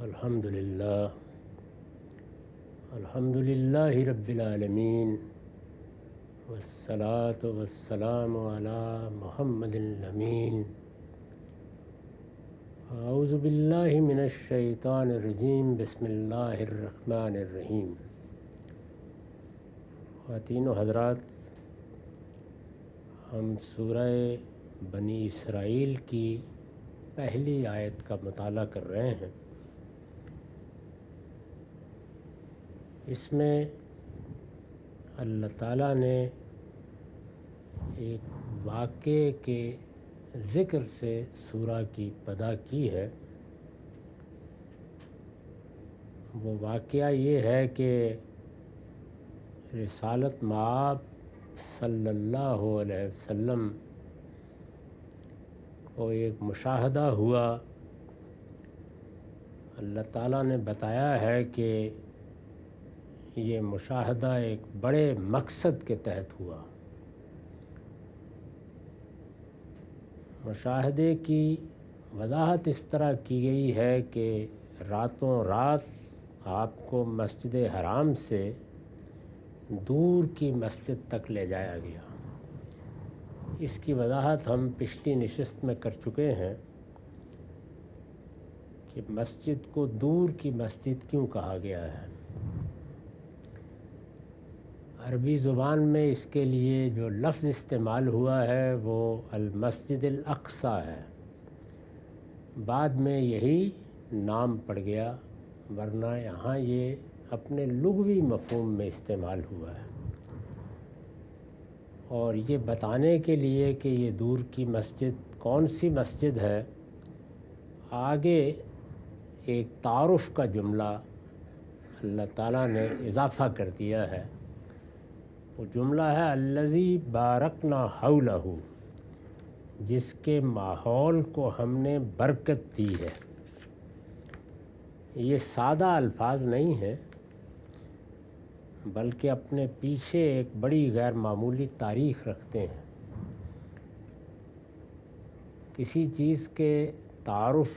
الحمدللہ الحمدللہ رب العالمین والصلاة والسلام علی محمد الامین اعوذ باللہ من الشیطان الرجیم بسم اللہ الرحمن الرحیم۔ خواتین و حضرات، ہم سورہ بنی اسرائیل کی پہلی آیت کا مطالعہ کر رہے ہیں۔ اس میں اللہ تعالیٰ نے ایک واقعے کے ذکر سے سورہ کی ابتدا کی ہے۔ وہ واقعہ یہ ہے کہ رسالت مآب صلی اللہ علیہ وسلم کو ایک مشاہدہ ہوا۔ اللہ تعالیٰ نے بتایا ہے کہ یہ مشاہدہ ایک بڑے مقصد کے تحت ہوا۔ مشاہدے کی وضاحت اس طرح کی گئی ہے کہ راتوں رات آپ کو مسجد حرام سے دور کی مسجد تک لے جایا گیا۔ اس کی وضاحت ہم پچھلی نشست میں کر چکے ہیں کہ مسجد کو دور کی مسجد کیوں کہا گیا ہے۔ عربی زبان میں اس کے لیے جو لفظ استعمال ہوا ہے وہ المسجد الاقصیٰ ہے۔ بعد میں یہی نام پڑ گیا، ورنہ یہاں یہ اپنے لغوی مفہوم میں استعمال ہوا ہے۔ اور یہ بتانے کے لیے کہ یہ دور کی مسجد کون سی مسجد ہے، آگے ایک تعارف کا جملہ اللہ تعالیٰ نے اضافہ کر دیا ہے۔ وہ جملہ ہے الذی بارکنا حولہ، جس کے ماحول کو ہم نے برکت دی ہے۔ یہ سادہ الفاظ نہیں ہیں، بلکہ اپنے پیچھے ایک بڑی غیر معمولی تاریخ رکھتے ہیں۔ کسی چیز کے تعارف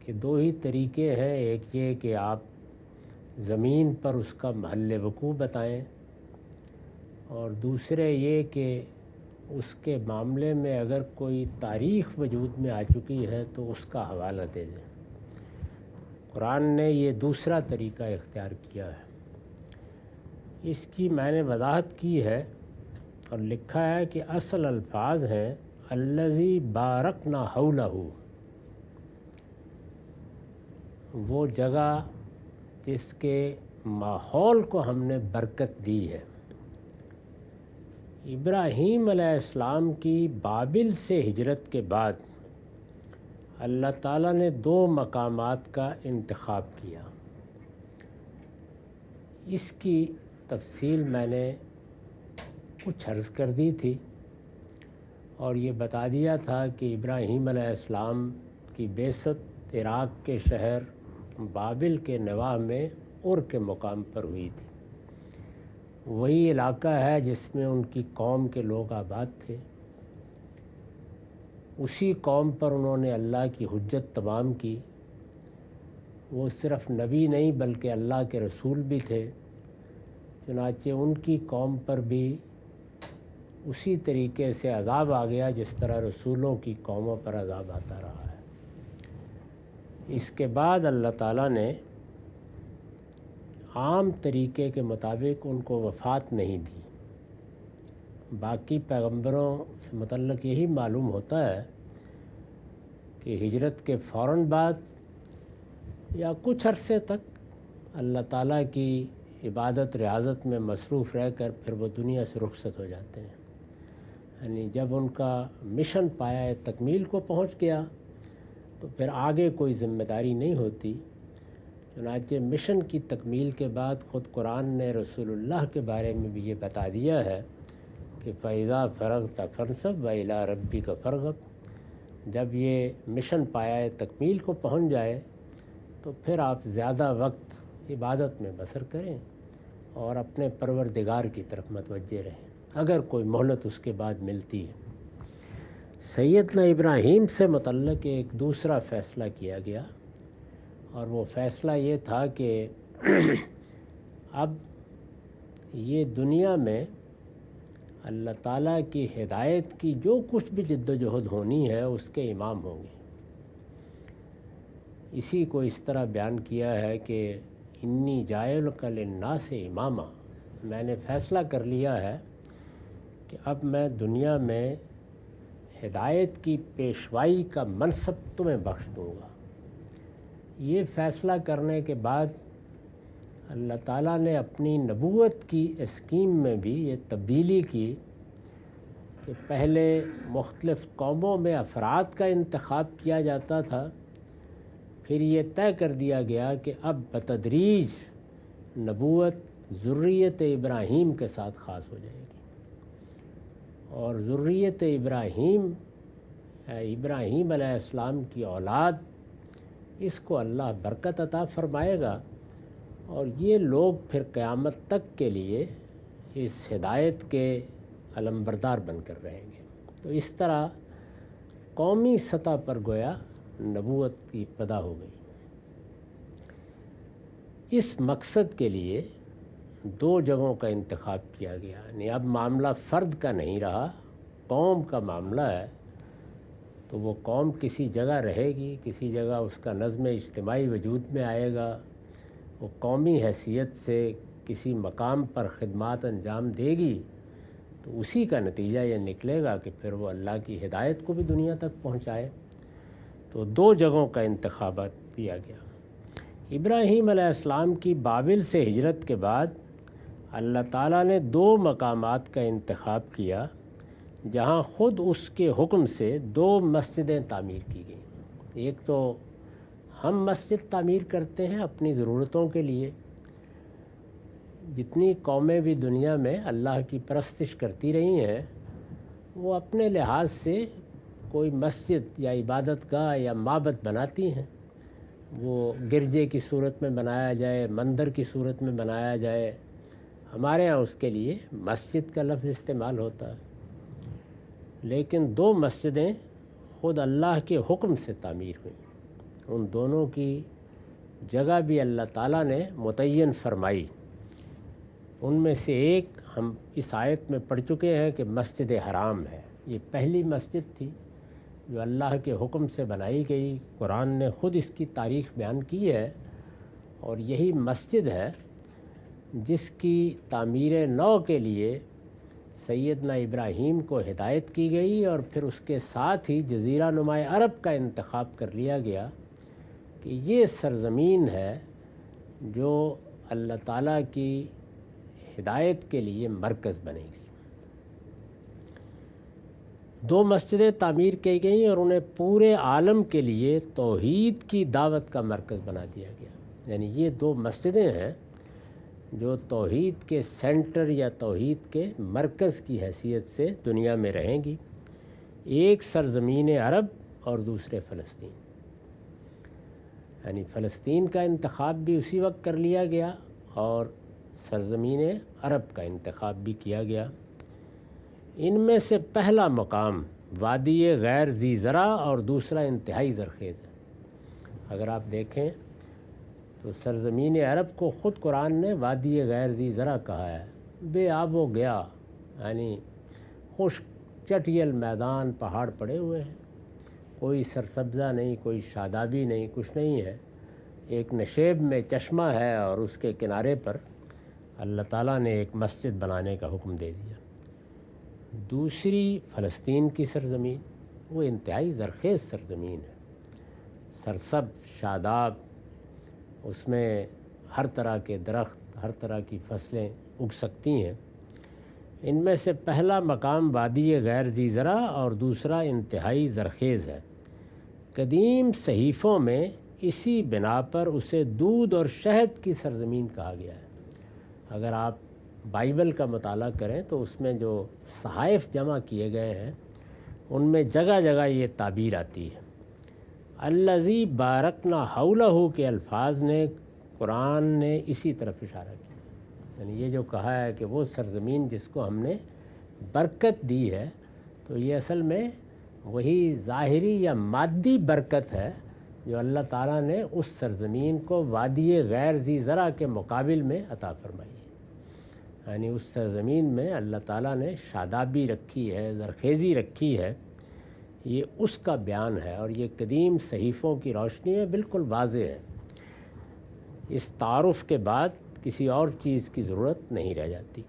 کے دو ہی طریقے ہیں، ایک یہ کہ آپ زمین پر اس کا محل وقوع بتائیں، اور دوسرے یہ کہ اس کے معاملے میں اگر کوئی تاریخ وجود میں آ چکی ہے تو اس کا حوالہ دے دیں۔ قرآن نے یہ دوسرا طریقہ اختیار کیا ہے۔ اس کی میں نے وضاحت کی ہے اور لکھا ہے کہ اصل الفاظ ہیں الذی بارکنا حولہ، وہ جگہ جس کے ماحول کو ہم نے برکت دی ہے۔ ابراہیم علیہ السلام کی بابل سے ہجرت کے بعد اللہ تعالیٰ نے دو مقامات کا انتخاب کیا۔ اس کی تفصیل میں نے کچھ عرض کر دی تھی اور یہ بتا دیا تھا کہ ابراہیم علیہ السلام کی بعثت عراق کے شہر بابل کے نواح میں اور کے مقام پر ہوئی تھی۔ وہی علاقہ ہے جس میں ان کی قوم کے لوگ آباد تھے۔ اسی قوم پر انہوں نے اللہ کی حجت تمام کی۔ وہ صرف نبی نہیں بلکہ اللہ کے رسول بھی تھے، چنانچہ ان کی قوم پر بھی اسی طریقے سے عذاب آ گیا جس طرح رسولوں کی قوموں پر عذاب آتا رہا ہے۔ اس کے بعد اللہ تعالیٰ نے عام طریقے کے مطابق ان کو وفات نہیں دی۔ باقی پیغمبروں سے متعلق یہی معلوم ہوتا ہے کہ ہجرت کے فوراً بعد یا کچھ عرصے تک اللہ تعالیٰ کی عبادت ریاضت میں مصروف رہ کر پھر وہ دنیا سے رخصت ہو جاتے ہیں۔ یعنی جب ان کا مشن پایہ تکمیل کو پہنچ گیا تو پھر آگے کوئی ذمہ داری نہیں ہوتی۔ چنانچہ مشن کی تکمیل کے بعد خود قرآن نے رسول اللہ کے بارے میں بھی یہ بتا دیا ہے کہ فَإِذَا فَرَغْتَ فَانْصَبْ وَإِلَىٰ رَبِّكَ فَارْغَب۔ جب یہ مشن پایہ تکمیل کو پہنچ جائے تو پھر آپ زیادہ وقت عبادت میں بسر کریں اور اپنے پروردگار کی طرف متوجہ رہیں، اگر کوئی مہلت اس کے بعد ملتی ہے۔ سیدنا ابراہیم سے متعلق ایک دوسرا فیصلہ کیا گیا اور وہ فیصلہ یہ تھا کہ اب یہ دنیا میں اللہ تعالیٰ کی ہدایت کی جو کچھ بھی جد و جہد ہونی ہے اس کے امام ہوں گے۔ اسی کو اس طرح بیان کیا ہے کہ انی جاعلک للناس اماما، میں نے فیصلہ کر لیا ہے کہ اب میں دنیا میں ہدایت کی پیشوائی کا منصب تمہیں بخش دوں گا۔ یہ فیصلہ کرنے کے بعد اللہ تعالیٰ نے اپنی نبوت کی اسکیم میں بھی یہ تبدیلی کی کہ پہلے مختلف قوموں میں افراد کا انتخاب کیا جاتا تھا، پھر یہ طے کر دیا گیا کہ اب بتدریج نبوت ذریت ابراہیم کے ساتھ خاص ہو جائے گی، اور ذریت ابراہیم علیہ السلام کی اولاد، اس کو اللہ برکت عطا فرمائے گا، اور یہ لوگ پھر قیامت تک کے لیے اس ہدایت کے علمبردار بن کر رہیں گے۔ تو اس طرح قومی سطح پر گویا نبوت کی ابتدا ہو گئی۔ اس مقصد کے لیے دو جگہوں کا انتخاب کیا گیا، یعنی اب معاملہ فرد کا نہیں رہا، قوم کا معاملہ ہے، تو وہ قوم کسی جگہ رہے گی، کسی جگہ اس کا نظم اجتماعی وجود میں آئے گا، وہ قومی حیثیت سے کسی مقام پر خدمات انجام دے گی، تو اسی کا نتیجہ یہ نکلے گا کہ پھر وہ اللہ کی ہدایت کو بھی دنیا تک پہنچائے۔ تو دو جگہوں کا انتخابات کیا گیا۔ ابراہیم علیہ السلام کی بابل سے ہجرت کے بعد اللہ تعالیٰ نے دو مقامات کا انتخاب کیا جہاں خود اس کے حکم سے دو مسجدیں تعمیر کی گئیں۔ ایک تو ہم مسجد تعمیر کرتے ہیں اپنی ضرورتوں کے لیے، جتنی قومیں بھی دنیا میں اللہ کی پرستش کرتی رہی ہیں وہ اپنے لحاظ سے کوئی مسجد یا عبادت گاہ یا معبد بناتی ہیں، وہ گرجے کی صورت میں بنایا جائے، مندر کی صورت میں بنایا جائے، ہمارے ہاں اس کے لیے مسجد کا لفظ استعمال ہوتا ہے۔ لیکن دو مسجدیں خود اللہ کے حکم سے تعمیر ہوئیں، ان دونوں کی جگہ بھی اللہ تعالیٰ نے متعین فرمائی۔ ان میں سے ایک ہم اس آیت میں پڑھ چکے ہیں کہ مسجد حرام ہے، یہ پہلی مسجد تھی جو اللہ کے حکم سے بنائی گئی، قرآن نے خود اس کی تاریخ بیان کی ہے، اور یہی مسجد ہے جس کی تعمیر نو کے لیے سیدنا ابراہیم کو ہدایت کی گئی، اور پھر اس کے ساتھ ہی جزیرہ نما عرب کا انتخاب کر لیا گیا کہ یہ سرزمین ہے جو اللہ تعالیٰ کی ہدایت کے لیے مرکز بنے گی۔ دو مسجدیں تعمیر کی گئیں اور انہیں پورے عالم کے لیے توحید کی دعوت کا مرکز بنا دیا گیا، یعنی یہ دو مسجدیں ہیں جو توحید کے سینٹر یا توحید کے مرکز کی حیثیت سے دنیا میں رہیں گی، ایک سرزمین عرب اور دوسرے فلسطین۔ یعنی فلسطین کا انتخاب بھی اسی وقت کر لیا گیا اور سرزمین عرب کا انتخاب بھی کیا گیا۔ ان میں سے پہلا مقام وادی غیر ذی زرع اور دوسرا انتہائی زرخیز ہے۔ اگر آپ دیکھیں تو سرزمین عرب کو خود قرآن نے وادی غیر ذی زرع کہا ہے، بے آب و گیا، یعنی خشک چٹیل میدان، پہاڑ پڑے ہوئے ہیں، کوئی سرسبزہ نہیں، کوئی شادابی نہیں، کچھ نہیں ہے، ایک نشیب میں چشمہ ہے اور اس کے کنارے پر اللہ تعالیٰ نے ایک مسجد بنانے کا حکم دے دیا۔ دوسری فلسطین کی سرزمین، وہ انتہائی زرخیز سرزمین ہے، سرسبز، شاداب، اس میں ہر طرح کے درخت، ہر طرح کی فصلیں اگ سکتی ہیں۔ ان میں سے پہلا مقام وادی غیر ذی زرع اور دوسرا انتہائی زرخیز ہے۔ قدیم صحیفوں میں اسی بنا پر اسے دودھ اور شہد کی سرزمین کہا گیا ہے۔ اگر آپ بائبل کا مطالعہ کریں تو اس میں جو صحائف جمع کیے گئے ہیں ان میں جگہ جگہ یہ تعبیر آتی ہے۔ الذی بارکنا حولہ کے الفاظ نے قرآن نے اسی طرف اشارہ کیا، یعنی یہ جو کہا ہے کہ وہ سرزمین جس کو ہم نے برکت دی ہے، تو یہ اصل میں وہی ظاہری یا مادی برکت ہے جو اللہ تعالیٰ نے اس سرزمین کو وادی غیر ذی زرع کے مقابل میں عطا فرمائی ہے۔ یعنی اس سرزمین میں اللہ تعالیٰ نے شادابی رکھی ہے، زرخیزی رکھی ہے، یہ اس کا بیان ہے، اور یہ قدیم صحیفوں کی روشنی میں بالکل واضح ہے۔ اس تعارف کے بعد کسی اور چیز کی ضرورت نہیں رہ جاتی۔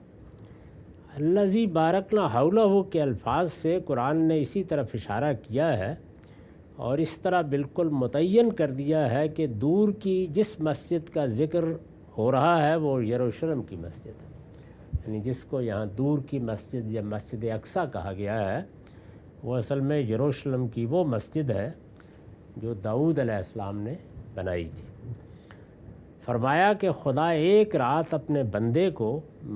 الذی بارکنا حولہ کے الفاظ سے قرآن نے اسی طرف اشارہ کیا ہے، اور اس طرح بالکل متعین کر دیا ہے کہ دور کی جس مسجد کا ذکر ہو رہا ہے وہ یروشلم کی مسجد ہے۔ یعنی جس کو یہاں دور کی مسجد یا مسجد اقصیٰ کہا گیا ہے، وہ اصل میں یروشلم کی وہ مسجد ہے جو داؤد علیہ السلام نے بنائی تھی۔ فرمایا کہ خدا ایک رات اپنے بندے کو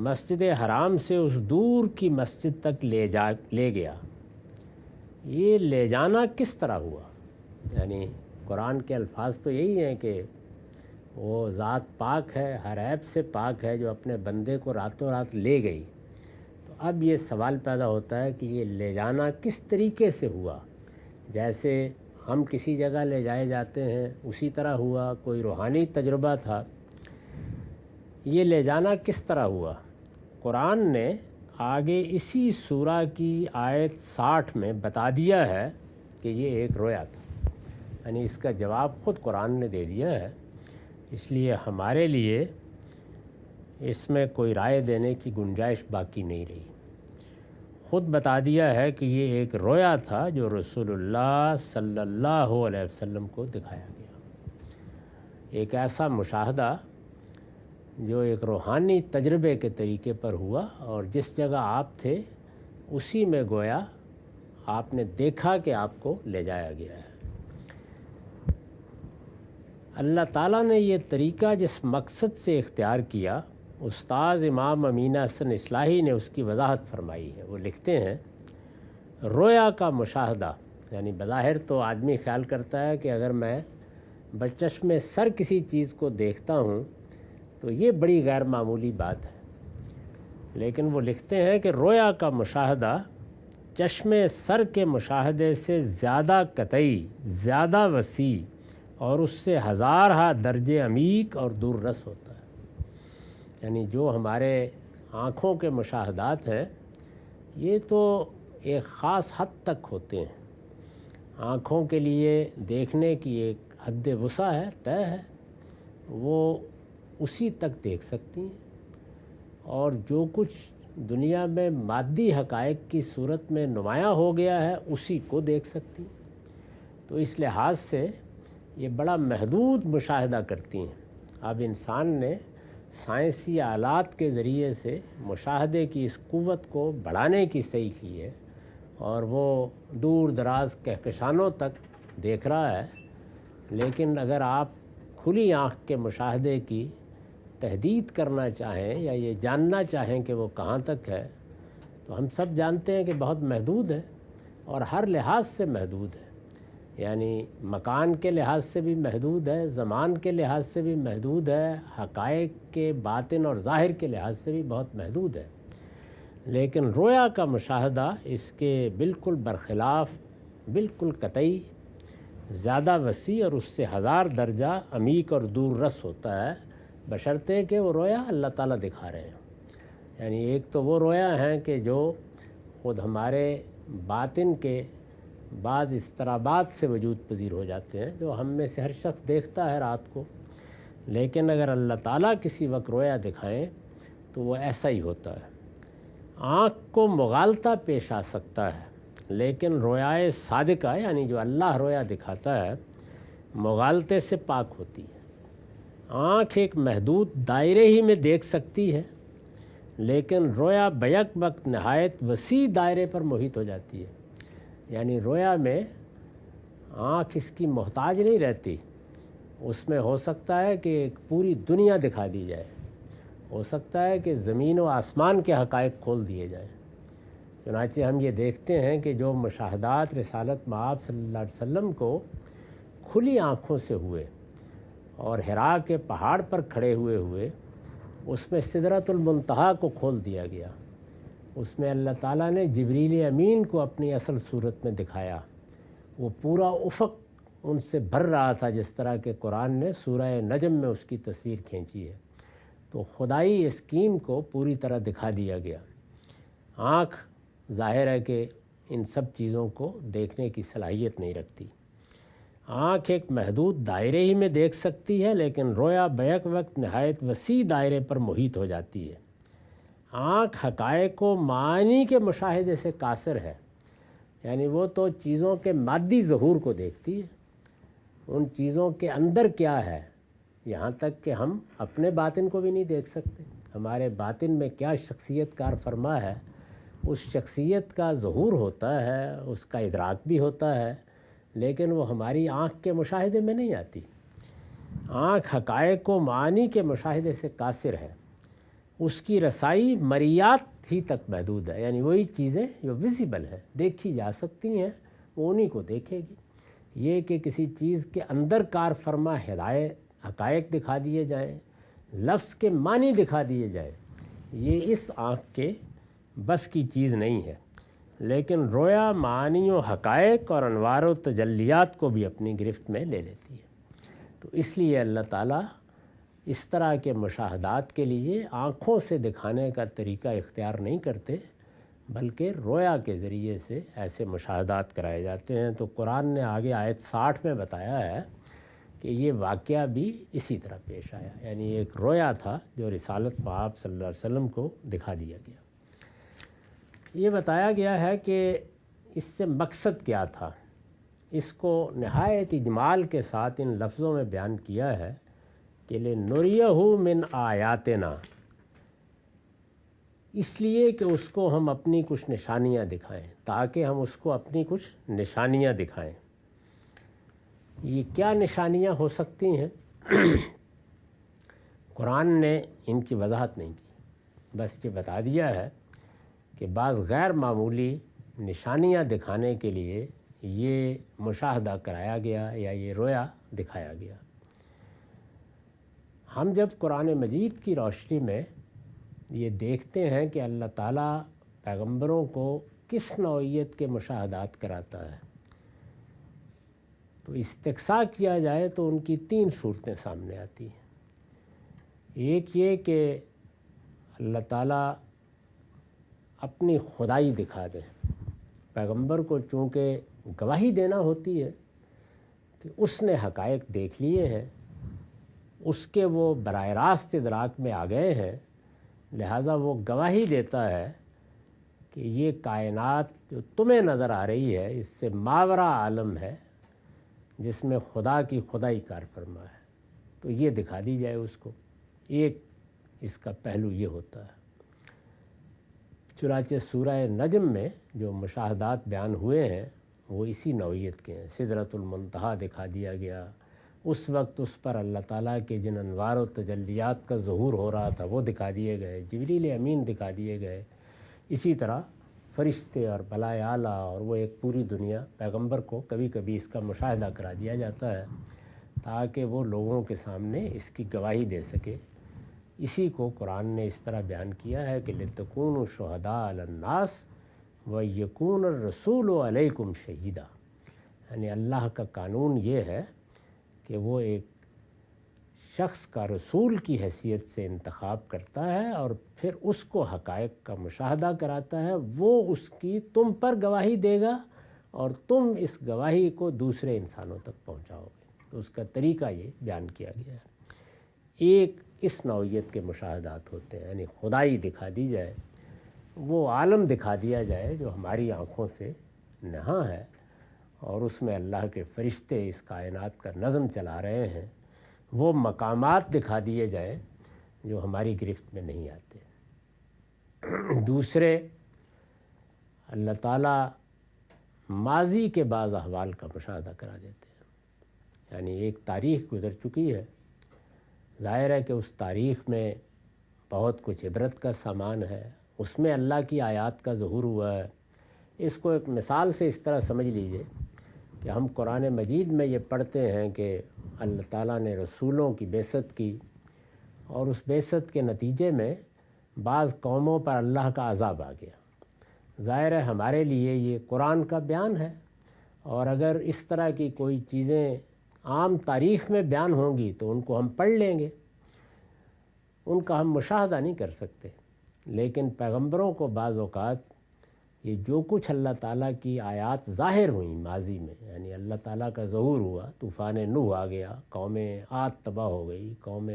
مسجد حرام سے اس دور کی مسجد تک لے گیا۔ یہ لے جانا کس طرح ہوا؟ یعنی قرآن کے الفاظ تو یہی ہیں کہ وہ ذات پاک ہے، ہر عیب سے پاک ہے، جو اپنے بندے کو راتوں رات لے گئی۔ تو اب یہ سوال پیدا ہوتا ہے کہ یہ لے جانا کس طریقے سے ہوا؟ جیسے ہم کسی جگہ لے جائے جاتے ہیں اسی طرح ہوا؟ کوئی روحانی تجربہ تھا؟ یہ لے جانا کس طرح ہوا؟ قرآن نے آگے اسی سورہ کی آیت 60 میں بتا دیا ہے کہ یہ ایک رویا تھا۔ یعنی اس کا جواب خود قرآن نے دے دیا ہے، اس لیے ہمارے لیے اس میں کوئی رائے دینے کی گنجائش باقی نہیں رہی۔ خود بتا دیا ہے کہ یہ ایک رویا تھا جو رسول اللہ صلی اللہ علیہ وسلم کو دکھایا گیا۔ ایک ایسا مشاہدہ جو ایک روحانی تجربے کے طریقے پر ہوا، اور جس جگہ آپ تھے اسی میں گویا آپ نے دیکھا کہ آپ کو لے جایا گیا ہے۔ اللہ تعالیٰ نے یہ طریقہ جس مقصد سے اختیار کیا، استاذ امام امین حسن اصلاحی نے اس کی وضاحت فرمائی ہے۔ وہ لکھتے ہیں، رویا کا مشاہدہ، یعنی بظاہر تو آدمی خیال کرتا ہے کہ اگر میں بچشم سر کسی چیز کو دیکھتا ہوں تو یہ بڑی غیر معمولی بات ہے، لیکن وہ لکھتے ہیں کہ رویا کا مشاہدہ چشم سر کے مشاہدے سے زیادہ قطعی، زیادہ وسیع اور اس سے ہزارہ درجے عمیق اور دور رس ہوتا ہے۔ یعنی جو ہمارے آنکھوں کے مشاہدات ہیں یہ تو ایک خاص حد تک ہوتے ہیں۔ آنکھوں کے لیے دیکھنے کی ایک حد وسع ہے، طے ہے، وہ اسی تک دیکھ سکتی ہیں، اور جو کچھ دنیا میں مادی حقائق کی صورت میں نمایاں ہو گیا ہے اسی کو دیکھ سکتی ہیں۔ تو اس لحاظ سے یہ بڑا محدود مشاہدہ کرتی ہیں۔ اب انسان نے سائنسی آلات کے ذریعے سے مشاہدے کی اس قوت کو بڑھانے کی صحیح کی ہے، اور وہ دور دراز کہکشانوں تک دیکھ رہا ہے، لیکن اگر آپ کھلی آنکھ کے مشاہدے کی تحدید کرنا چاہیں یا یہ جاننا چاہیں کہ وہ کہاں تک ہے، تو ہم سب جانتے ہیں کہ بہت محدود ہے، اور ہر لحاظ سے محدود ہے۔ یعنی مکان کے لحاظ سے بھی محدود ہے، زمان کے لحاظ سے بھی محدود ہے، حقائق کے باطن اور ظاہر کے لحاظ سے بھی بہت محدود ہے۔ لیکن رویا کا مشاہدہ اس کے بالکل برخلاف، بالکل قطعی، زیادہ وسیع اور اس سے ہزار درجہ عمیق اور دور رس ہوتا ہے، بشرطے کہ وہ رویا اللہ تعالیٰ دکھا رہے ہیں۔ یعنی ایک تو وہ رویا ہیں کہ جو خود ہمارے باطن کے بعض اضطرابات سے وجود پذیر ہو جاتے ہیں، جو ہم میں سے ہر شخص دیکھتا ہے رات کو، لیکن اگر اللہ تعالیٰ کسی وقت رویا دکھائیں تو وہ ایسا ہی ہوتا ہے۔ آنکھ کو مغالطہ پیش آ سکتا ہے، لیکن رویائے صادقہ یعنی جو اللہ رویا دکھاتا ہے مغالطے سے پاک ہوتی ہے۔ آنکھ ایک محدود دائرے ہی میں دیکھ سکتی ہے، لیکن رویا بیک وقت نہایت وسیع دائرے پر محیط ہو جاتی ہے۔ یعنی رویا میں آنکھ اس کی محتاج نہیں رہتی، اس میں ہو سکتا ہے کہ ایک پوری دنیا دکھا دی جائے، ہو سکتا ہے کہ زمین و آسمان کے حقائق کھول دیے جائیں۔ چنانچہ ہم یہ دیکھتے ہیں کہ جو مشاہدات رسالت مآب صلی اللہ علیہ وسلم کو کھلی آنکھوں سے ہوئے اور حرا کے پہاڑ پر کھڑے ہوئے اس میں سدرۃ المنتہا کو کھول دیا گیا، اس میں اللہ تعالیٰ نے جبریل امین کو اپنی اصل صورت میں دکھایا، وہ پورا افق ان سے بھر رہا تھا، جس طرح کہ قرآن نے سورہ نجم میں اس کی تصویر کھینچی ہے۔ تو خدائی اسکیم کو پوری طرح دکھا دیا گیا۔ آنکھ ظاہر ہے کہ ان سب چیزوں کو دیکھنے کی صلاحیت نہیں رکھتی۔ آنکھ ایک محدود دائرے ہی میں دیکھ سکتی ہے، لیکن رویا بیک وقت نہایت وسیع دائرے پر محیط ہو جاتی ہے۔ آنکھ حقائق کو معانی کے مشاہدے سے قاصر ہے، یعنی وہ تو چیزوں کے مادی ظہور کو دیکھتی ہے، ان چیزوں کے اندر کیا ہے، یہاں تک کہ ہم اپنے باطن کو بھی نہیں دیکھ سکتے۔ ہمارے باطن میں کیا شخصیت کار فرما ہے، اس شخصیت کا ظہور ہوتا ہے، اس کا ادراک بھی ہوتا ہے، لیکن وہ ہماری آنکھ کے مشاہدے میں نہیں آتی۔ آنکھ حقائق کو معانی کے مشاہدے سے قاصر ہے، اس کی رسائی مریات ہی تک محدود ہے، یعنی وہی چیزیں جو ویزیبل ہیں، دیکھی جا سکتی ہیں، وہ انہی کو دیکھے گی۔ یہ کہ کسی چیز کے اندر کار فرما حقائق دکھا دیے جائیں، لفظ کے معنی دکھا دیے جائیں، یہ اس آنکھ کے بس کی چیز نہیں ہے۔ لیکن رویا معانی و حقائق اور انوار و تجلیات کو بھی اپنی گرفت میں لے لیتی ہے۔ تو اس لیے اللہ تعالیٰ اس طرح کے مشاہدات کے لیے آنکھوں سے دکھانے کا طریقہ اختیار نہیں کرتے، بلکہ رویا کے ذریعے سے ایسے مشاہدات کرائے جاتے ہیں۔ تو قرآن نے آگے آیت 60 میں بتایا ہے کہ یہ واقعہ بھی اسی طرح پیش آیا، یعنی ایک رویا تھا جو رسالت پاک صلی اللہ علیہ وسلم کو دکھا دیا گیا۔ یہ بتایا گیا ہے کہ اس سے مقصد کیا تھا، اس کو نہایت اجمال کے ساتھ ان لفظوں میں بیان کیا ہے کہ لِنُرِيَهُ مِنْ آیاتنا، اس لیے کہ اس کو ہم اپنی کچھ نشانیاں دکھائیں، تاکہ ہم اس کو اپنی کچھ نشانیاں دکھائیں۔ یہ کیا نشانیاں ہو سکتی ہیں؟ قرآن نے ان کی وضاحت نہیں کی، بس یہ بتا دیا ہے کہ بعض غیر معمولی نشانیاں دکھانے کے لیے یہ مشاہدہ کرایا گیا یا یہ رویا دکھایا گیا۔ ہم جب قرآن مجید کی روشنی میں یہ دیکھتے ہیں کہ اللہ تعالیٰ پیغمبروں کو کس نوعیت کے مشاہدات کراتا ہے، تو استقصاء کیا جائے تو ان کی 3 صورتیں سامنے آتی ہیں۔ ایک یہ کہ اللہ تعالیٰ اپنی خدائی دکھا دیں، پیغمبر کو چونکہ گواہی دینا ہوتی ہے کہ اس نے حقائق دیکھ لیے ہیں، اس کے وہ براہ راست ادراک میں آ گئے ہیں، لہٰذا وہ گواہی دیتا ہے کہ یہ کائنات جو تمہیں نظر آ رہی ہے اس سے ماورا عالم ہے جس میں خدا کی خدائی کار فرما ہے، تو یہ دکھا دی جائے اس کو۔ ایک اس کا پہلو یہ ہوتا ہے۔ چنانچہ سورہ نجم میں جو مشاہدات بیان ہوئے ہیں وہ اسی نوعیت کے ہیں۔ سدرۃ المنتہا دکھا دیا گیا، اس وقت اس پر اللہ تعالیٰ کے جن انوار و تجلیات کا ظہور ہو رہا تھا وہ دکھا دیے گئے، جبریل امین دکھا دیے گئے، اسی طرح فرشتے اور بلائے اعلیٰ اور وہ ایک پوری دنیا، پیغمبر کو کبھی کبھی اس کا مشاہدہ کرا دیا جاتا ہے تاکہ وہ لوگوں کے سامنے اس کی گواہی دے سکے۔ اسی کو قرآن نے اس طرح بیان کیا ہے کہ لِتَكُونُوا شُهَدَاءَ عَلَى النَّاسِ وَيَكُونَ الرَّسُولُ عَلَيْكُمْ شَهِيدًا، یعنی اللہ کا قانون یہ ہے کہ وہ ایک شخص کا رسول کی حیثیت سے انتخاب کرتا ہے اور پھر اس کو حقائق کا مشاہدہ کراتا ہے، وہ اس کی تم پر گواہی دے گا اور تم اس گواہی کو دوسرے انسانوں تک پہنچاؤ گے۔ تو اس کا طریقہ یہ بیان کیا گیا ہے۔ ایک اس نوعیت کے مشاہدات ہوتے ہیں، یعنی خدائی دکھا دی جائے، وہ عالم دکھا دیا جائے جو ہماری آنکھوں سے نہاں ہے، اور اس میں اللہ کے فرشتے اس کائنات کا نظم چلا رہے ہیں، وہ مقامات دکھا دیے جائیں جو ہماری گرفت میں نہیں آتے۔ دوسرے، اللہ تعالیٰ ماضی کے بعض احوال کا مشاہدہ کرا دیتے ہیں، یعنی ایک تاریخ گزر چکی ہے، ظاہر ہے کہ اس تاریخ میں بہت کچھ عبرت کا سامان ہے، اس میں اللہ کی آیات کا ظہور ہوا ہے۔ اس کو ایک مثال سے اس طرح سمجھ لیجئے کہ ہم قرآن مجید میں یہ پڑھتے ہیں کہ اللہ تعالیٰ نے رسولوں کی بعثت کی، اور اس بعثت کے نتیجے میں بعض قوموں پر اللہ کا عذاب آ گیا۔ ظاہر ہے ہمارے لیے یہ قرآن کا بیان ہے، اور اگر اس طرح کی کوئی چیزیں عام تاریخ میں بیان ہوں گی تو ان کو ہم پڑھ لیں گے، ان کا ہم مشاہدہ نہیں کر سکتے۔ لیکن پیغمبروں کو بعض اوقات یہ جو کچھ اللہ تعالیٰ کی آیات ظاہر ہوئیں ماضی میں، یعنی اللہ تعالیٰ کا ظہور ہوا، طوفان نوح آ گیا، قوم عاد تباہ ہو گئی، قوم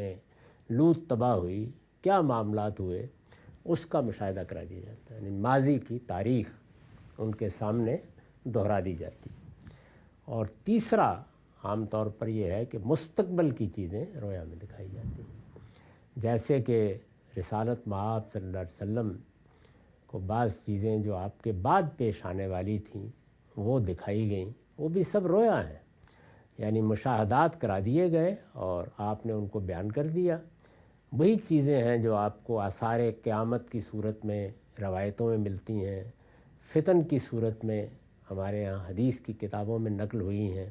لوط تباہ ہوئی، کیا معاملات ہوئے، اس کا مشاہدہ کرا دیا جاتا ہے، یعنی ماضی کی تاریخ ان کے سامنے دہرا دی جاتی ہے۔ اور تیسرا عام طور پر یہ ہے کہ مستقبل کی چیزیں رویا میں دکھائی جاتی ہیں، جیسے کہ رسالت مآب صلی اللہ علیہ وسلم کو بعض چیزیں جو آپ کے بعد پیش آنے والی تھیں وہ دکھائی گئیں، وہ بھی سب رویا ہیں، یعنی مشاہدات کرا دیے گئے اور آپ نے ان کو بیان کر دیا۔ وہی چیزیں ہیں جو آپ کو آثار قیامت کی صورت میں روایتوں میں ملتی ہیں، فتن کی صورت میں ہمارے ہاں حدیث کی کتابوں میں نقل ہوئی ہیں،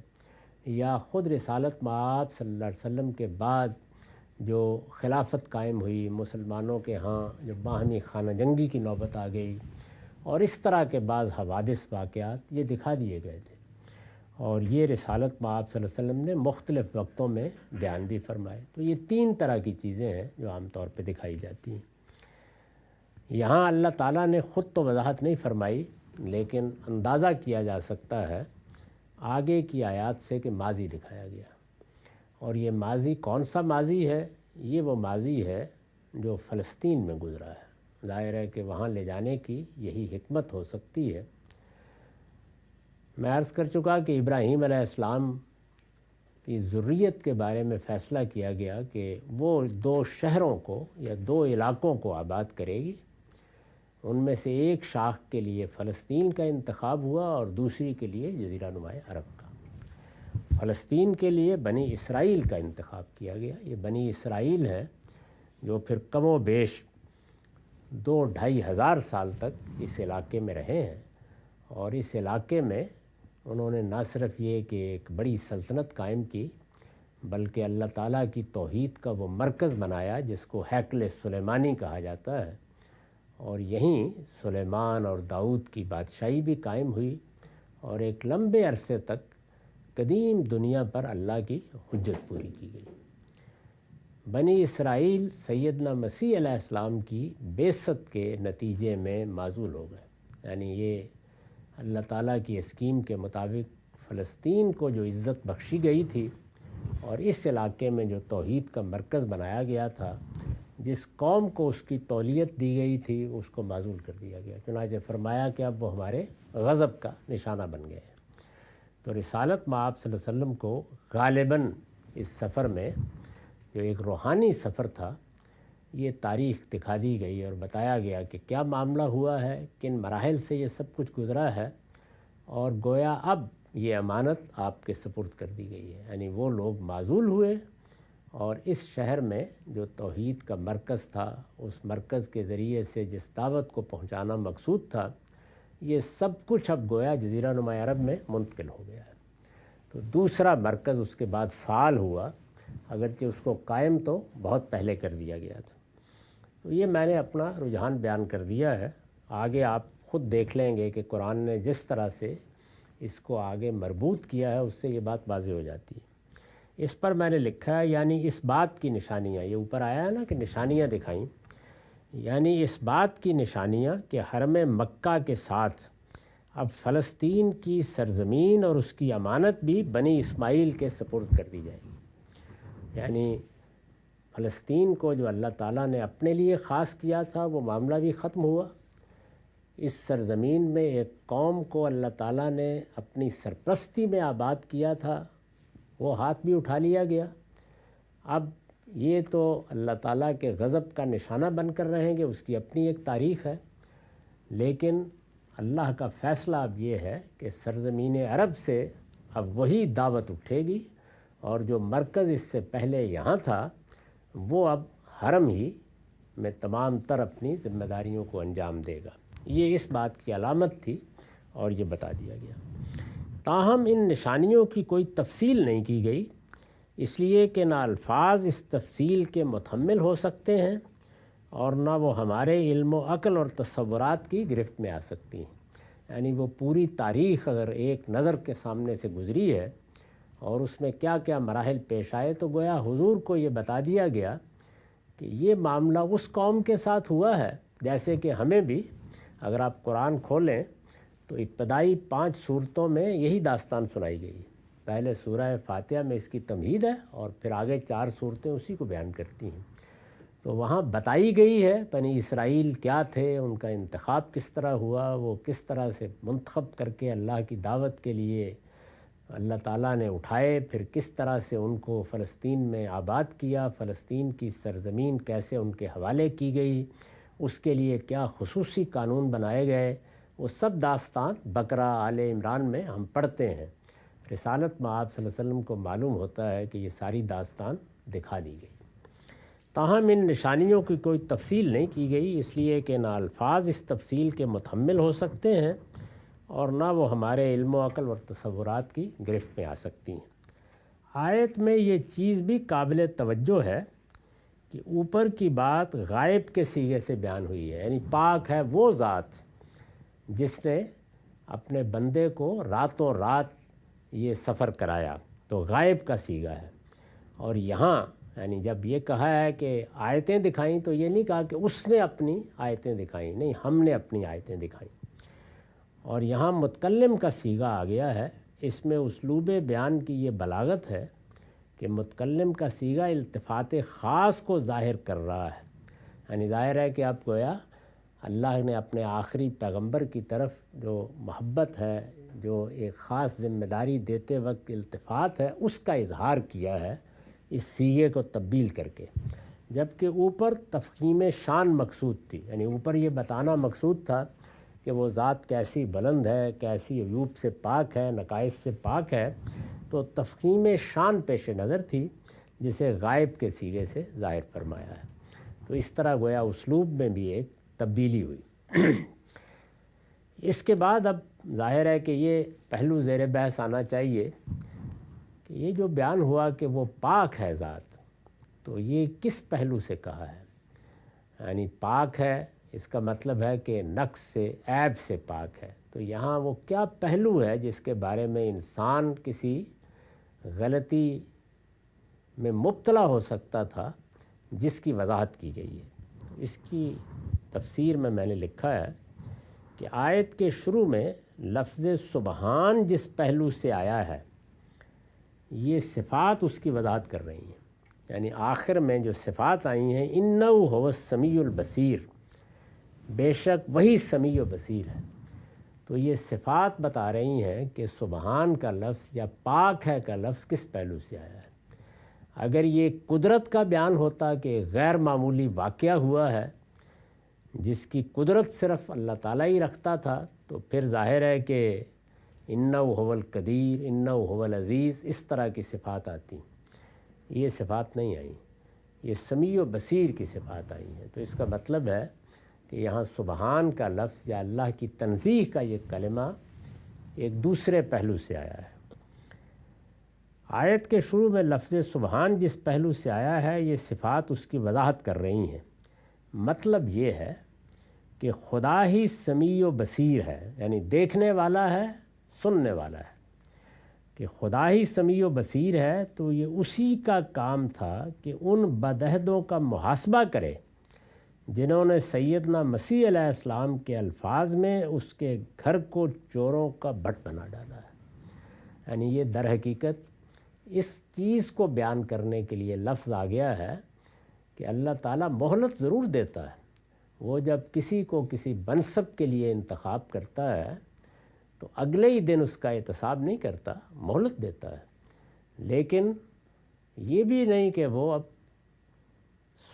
یا خود رسالت مآب صلی اللہ علیہ وسلم کے بعد جو خلافت قائم ہوئی، مسلمانوں کے ہاں جو باہمی خانہ جنگی کی نوبت آ گئی، اور اس طرح کے بعض حوادث واقعات یہ دکھا دیے گئے تھے، اور یہ رسالت مآب صلی اللہ علیہ وسلم نے مختلف وقتوں میں بیان بھی فرمائے۔ تو یہ 3 طرح کی چیزیں ہیں جو عام طور پہ دکھائی جاتی ہیں۔ یہاں اللہ تعالیٰ نے خود تو وضاحت نہیں فرمائی، لیکن اندازہ کیا جا سکتا ہے آگے کی آیات سے کہ ماضی دکھایا گیا، اور یہ ماضی کون سا ماضی ہے؟ یہ وہ ماضی ہے جو فلسطین میں گزرا ہے۔ ظاہر ہے کہ وہاں لے جانے کی یہی حکمت ہو سکتی ہے۔ میں عرض کر چکا کہ ابراہیم علیہ السلام کی ذریت کے بارے میں فیصلہ کیا گیا کہ وہ 2 شہروں کو یا 2 علاقوں کو آباد کرے گی، ان میں سے ایک شاخ کے لیے فلسطین کا انتخاب ہوا اور دوسری کے لیے جزیرہ نماء عرب کا۔ فلسطین کے لیے بنی اسرائیل کا انتخاب کیا گیا۔ یہ بنی اسرائیل ہے جو پھر کم و بیش 2-2.5 ہزار سال تک اس علاقے میں رہے ہیں، اور اس علاقے میں انہوں نے نہ صرف یہ کہ ایک بڑی سلطنت قائم کی، بلکہ اللہ تعالیٰ کی توحید کا وہ مرکز بنایا جس کو ہیکل سلیمانی کہا جاتا ہے، اور یہیں سلیمان اور داؤد کی بادشاہی بھی قائم ہوئی، اور ایک لمبے عرصے تک قدیم دنیا پر اللہ کی حجت پوری کی گئی۔ بنی اسرائیل سیدنا مسیح علیہ السلام کی بعثت کے نتیجے میں معزول ہو گئے، یعنی یہ اللہ تعالیٰ کی اسکیم کے مطابق فلسطین کو جو عزت بخشی گئی تھی اور اس علاقے میں جو توحید کا مرکز بنایا گیا تھا، جس قوم کو اس کی تولیت دی گئی تھی اس کو معزول کر دیا گیا، چنانچہ فرمایا کہ اب وہ ہمارے غضب کا نشانہ بن گئے ہیں۔ تو رسالت مآب صلی اللہ علیہ وسلم کو غالباً اس سفر میں جو ایک روحانی سفر تھا، یہ تاریخ دکھا دی گئی اور بتایا گیا کہ کیا معاملہ ہوا ہے، کن مراحل سے یہ سب کچھ گزرا ہے، اور گویا اب یہ امانت آپ کے سپرد کر دی گئی ہے۔ یعنی وہ لوگ معزول ہوئے، اور اس شہر میں جو توحید کا مرکز تھا، اس مرکز کے ذریعے سے جس دعوت کو پہنچانا مقصود تھا، یہ سب کچھ اب گویا جزیرہ نماء عرب میں منتقل ہو گیا ہے۔ تو دوسرا مرکز اس کے بعد فعال ہوا، اگرچہ اس کو قائم تو بہت پہلے کر دیا گیا تھا۔ تو یہ میں نے اپنا رجحان بیان کر دیا ہے، آگے آپ خود دیکھ لیں گے کہ قرآن نے جس طرح سے اس کو آگے مربوط کیا ہے اس سے یہ بات واضح ہو جاتی ہے۔ اس پر میں نے لکھا ہے، یعنی اس بات کی نشانیاں، یہ اوپر آیا ہے نا کہ نشانیاں دکھائیں، یعنی اس بات کی نشانیاں کہ حرم مکہ کے ساتھ اب فلسطین کی سرزمین اور اس کی امانت بھی بنی اسماعیل کے سپرد کر دی جائے گی۔ یعنی فلسطین کو جو اللہ تعالیٰ نے اپنے لیے خاص کیا تھا وہ معاملہ بھی ختم ہوا۔ اس سرزمین میں ایک قوم کو اللہ تعالیٰ نے اپنی سرپرستی میں آباد کیا تھا، وہ ہاتھ بھی اٹھا لیا گیا۔ اب یہ تو اللہ تعالیٰ کے غضب کا نشانہ بن کر رہیں گے، اس کی اپنی ایک تاریخ ہے، لیکن اللہ کا فیصلہ اب یہ ہے کہ سرزمین عرب سے اب وہی دعوت اٹھے گی، اور جو مرکز اس سے پہلے یہاں تھا وہ اب حرم ہی میں تمام تر اپنی ذمہ داریوں کو انجام دے گا۔ یہ اس بات کی علامت تھی اور یہ بتا دیا گیا۔ تاہم ان نشانیوں کی کوئی تفصیل نہیں کی گئی، اس لیے کہ نہ الفاظ اس تفصیل کے متحمل ہو سکتے ہیں اور نہ وہ ہمارے علم و عقل اور تصورات کی گرفت میں آ سکتی ہیں۔ یعنی وہ پوری تاریخ اگر ایک نظر کے سامنے سے گزری ہے اور اس میں کیا کیا مراحل پیش آئے، تو گویا حضور کو یہ بتا دیا گیا کہ یہ معاملہ اس قوم کے ساتھ ہوا ہے جیسے کہ ہمیں بھی، اگر آپ قرآن کھولیں تو ابتدائی 5 صورتوں میں یہی داستان سنائی گئی ہے۔ پہلے سورہ فاتحہ میں اس کی تمہید ہے اور پھر آگے 4 صورتیں اسی کو بیان کرتی ہیں۔ تو وہاں بتائی گئی ہے بنی اسرائیل کیا تھے، ان کا انتخاب کس طرح ہوا، وہ کس طرح سے منتخب کر کے اللہ کی دعوت کے لیے اللہ تعالیٰ نے اٹھائے، پھر کس طرح سے ان کو فلسطین میں آباد کیا، فلسطین کی سرزمین کیسے ان کے حوالے کی گئی، اس کے لیے کیا خصوصی قانون بنائے گئے، وہ سب داستان بقرہ آل عمران میں ہم پڑھتے ہیں۔ رسالت میں آپ صلی اللہ علیہ وسلم کو معلوم ہوتا ہے کہ یہ ساری داستان دکھا دی گئی۔ تاہم ان نشانیوں کی کوئی تفصیل نہیں کی گئی، اس لیے کہ نہ الفاظ اس تفصیل کے متحمل ہو سکتے ہیں اور نہ وہ ہمارے علم و عقل اور تصورات کی گرفت میں آ سکتی ہیں۔ آیت میں یہ چیز بھی قابل توجہ ہے کہ اوپر کی بات غائب کے صیغے سے بیان ہوئی ہے، یعنی پاک ہے وہ ذات جس نے اپنے بندے کو راتوں رات یہ سفر کرایا، تو غائب کا صیغہ ہے۔ اور یہاں یعنی جب یہ کہا ہے کہ آیتیں دکھائیں تو یہ نہیں کہا کہ اس نے اپنی آیتیں دکھائیں، نہیں، ہم نے اپنی آیتیں دکھائیں۔ اور یہاں متکلم کا صیغہ آ گیا ہے، اس میں اسلوب بیان کی یہ بلاغت ہے کہ متکلم کا صیغہ التفات خاص کو ظاہر کر رہا ہے، یعنی ظاہر ہے کہ آپ گویا اللہ نے اپنے آخری پیغمبر کی طرف جو محبت ہے، جو ایک خاص ذمہ داری دیتے وقت التفات ہے، اس کا اظہار کیا ہے اس صیغے کو تبدیل کر کے، جبکہ اوپر تفخیم شان مقصود تھی، یعنی اوپر یہ بتانا مقصود تھا کہ وہ ذات کیسی بلند ہے، کیسی عیوب سے پاک ہے، نقائص سے پاک ہے، تو تفخیم شان پیش نظر تھی جسے غائب کے صیغے سے ظاہر فرمایا ہے۔ تو اس طرح گویا اسلوب میں بھی ایک تبدیلی ہوئی۔ اس کے بعد اب ظاہر ہے کہ یہ پہلو زیر بحث آنا چاہیے کہ یہ جو بیان ہوا کہ وہ پاک ہے ذات، تو یہ کس پہلو سے کہا ہے؟ یعنی پاک ہے، اس کا مطلب ہے کہ نقص سے، عیب سے پاک ہے، تو یہاں وہ کیا پہلو ہے جس کے بارے میں انسان کسی غلطی میں مبتلا ہو سکتا تھا، جس کی وضاحت کی گئی ہے؟ اس کی تفسیر میں نے لکھا ہے کہ آیت کے شروع میں لفظ سبحان جس پہلو سے آیا ہے، یہ صفات اس کی وضاحت کر رہی ہیں، یعنی آخر میں جو صفات آئی ہیں، انہ هو السمیع البصیر، بے شک وہی سمیع و بصیر ہے، تو یہ صفات بتا رہی ہیں کہ سبحان کا لفظ یا پاک ہے کا لفظ کس پہلو سے آیا ہے۔ اگر یہ قدرت کا بیان ہوتا کہ غیر معمولی واقعہ ہوا ہے جس کی قدرت صرف اللہ تعالیٰ ہی رکھتا تھا، تو پھر ظاہر ہے کہ انہ هو القدیر، انہ هو العزیز، اس طرح کی صفات آتی۔ یہ صفات نہیں آئیں، یہ سمیع و بصیر کی صفات آئی ہیں۔ تو اس کا مطلب ہے کہ یہاں سبحان کا لفظ یا اللہ کی تنزیہ کا یہ کلمہ ایک دوسرے پہلو سے آیا ہے۔ آیت کے شروع میں لفظ سبحان جس پہلو سے آیا ہے، یہ صفات اس کی وضاحت کر رہی ہیں۔ مطلب یہ ہے کہ خدا ہی سمیع و بصیر ہے، یعنی دیکھنے والا ہے، سننے والا ہے۔ کہ خدا ہی سمیع و بصیر ہے تو یہ اسی کا کام تھا کہ ان بدعہدوں کا محاسبہ کرے جنہوں نے سیدنا مسیح علیہ السلام کے الفاظ میں اس کے گھر کو چوروں کا بھٹ بنا ڈالا ہے۔ یعنی یہ در حقیقت اس چیز کو بیان کرنے کے لیے لفظ آ گیا ہے کہ اللہ تعالیٰ مہلت ضرور دیتا ہے، وہ جب کسی کو کسی منصب کے لیے انتخاب کرتا ہے تو اگلے ہی دن اس کا احتساب نہیں کرتا، مہلت دیتا ہے، لیکن یہ بھی نہیں کہ وہ اب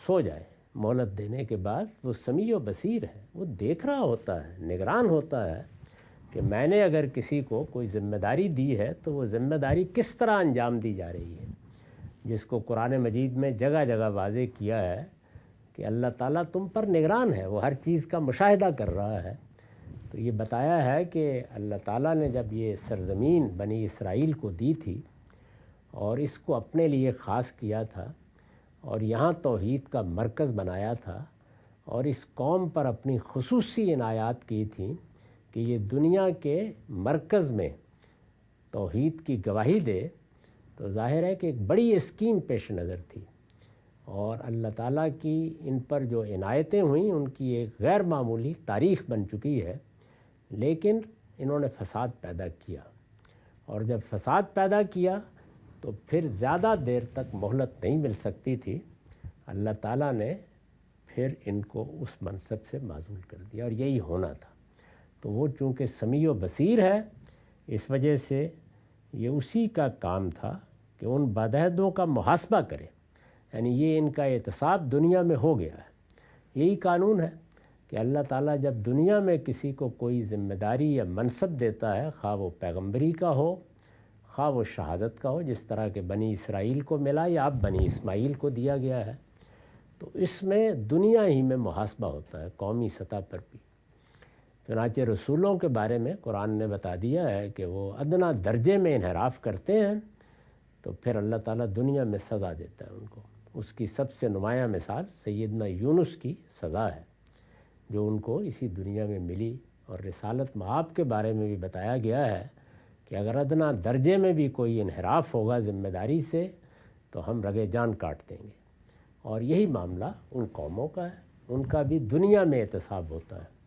سو جائے۔ مہلت دینے کے بعد وہ سمیع و بصیر ہے، وہ دیکھ رہا ہوتا ہے، نگران ہوتا ہے کہ میں نے اگر کسی کو کوئی ذمہ داری دی ہے تو وہ ذمہ داری کس طرح انجام دی جا رہی ہے، جس کو قرآن مجید میں جگہ جگہ واضح کیا ہے کہ اللہ تعالیٰ تم پر نگران ہے، وہ ہر چیز کا مشاہدہ کر رہا ہے۔ تو یہ بتایا ہے کہ اللہ تعالیٰ نے جب یہ سرزمین بنی اسرائیل کو دی تھی اور اس کو اپنے لیے خاص کیا تھا اور یہاں توحید کا مرکز بنایا تھا اور اس قوم پر اپنی خصوصی عنایات کی تھیں کہ یہ دنیا کے مرکز میں توحید کی گواہی دے، تو ظاہر ہے کہ ایک بڑی اسکیم پیش نظر تھی، اور اللہ تعالیٰ کی ان پر جو عنایتیں ہوئیں ان کی ایک غیر معمولی تاریخ بن چکی ہے، لیکن انہوں نے فساد پیدا کیا، اور جب فساد پیدا کیا تو پھر زیادہ دیر تک مہلت نہیں مل سکتی تھی، اللہ تعالیٰ نے پھر ان کو اس منصب سے معزول کر دیا، اور یہی ہونا تھا۔ تو وہ چونکہ سمیع و بصیر ہے، اس وجہ سے یہ اسی کا کام تھا کہ ان بدعہدوں کا محاسبہ کرے، یعنی یہ ان کا اعتصاب دنیا میں ہو گیا ہے۔ یہی قانون ہے کہ اللہ تعالیٰ جب دنیا میں کسی کو کوئی ذمہ داری یا منصب دیتا ہے، خواہ وہ پیغمبری کا ہو، خواہ وہ شہادت کا ہو، جس طرح کہ بنی اسرائیل کو ملا یا اب بنی اسماعیل کو دیا گیا ہے، تو اس میں دنیا ہی میں محاسبہ ہوتا ہے، قومی سطح پر بھی۔ چنانچہ رسولوں کے بارے میں قرآن نے بتا دیا ہے کہ وہ ادنا درجے میں انحراف کرتے ہیں تو پھر اللہ تعالیٰ دنیا میں سزا دیتا ہے ان کو۔ اس کی سب سے نمایاں مثال سیدنا یونس کی سزا ہے، جو ان کو اسی دنیا میں ملی، اور رسالت مآب کے بارے میں بھی بتایا گیا ہے کہ اگر ادنا درجے میں بھی کوئی انحراف ہوگا ذمہ داری سے تو ہم رگے جان کاٹ دیں گے۔ اور یہی معاملہ ان قوموں کا ہے، ان کا بھی دنیا میں اعتصاب ہوتا ہے۔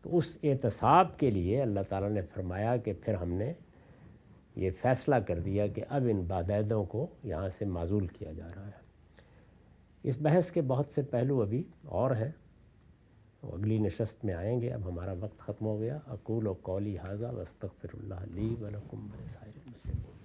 تو اس اعتصاب کے لیے اللہ تعالیٰ نے فرمایا کہ پھر ہم نے یہ فیصلہ کر دیا کہ اب ان بدعہدوں کو یہاں سے معزول کیا جا رہا ہے۔ اس بحث کے بہت سے پہلو ابھی اور ہیں، وہ اگلی نشست میں آئیں گے۔ اب ہمارا وقت ختم ہو گیا۔ اقول و قولی ھذا واستغفر اللہ لی ولکم ولسائر المسلمین۔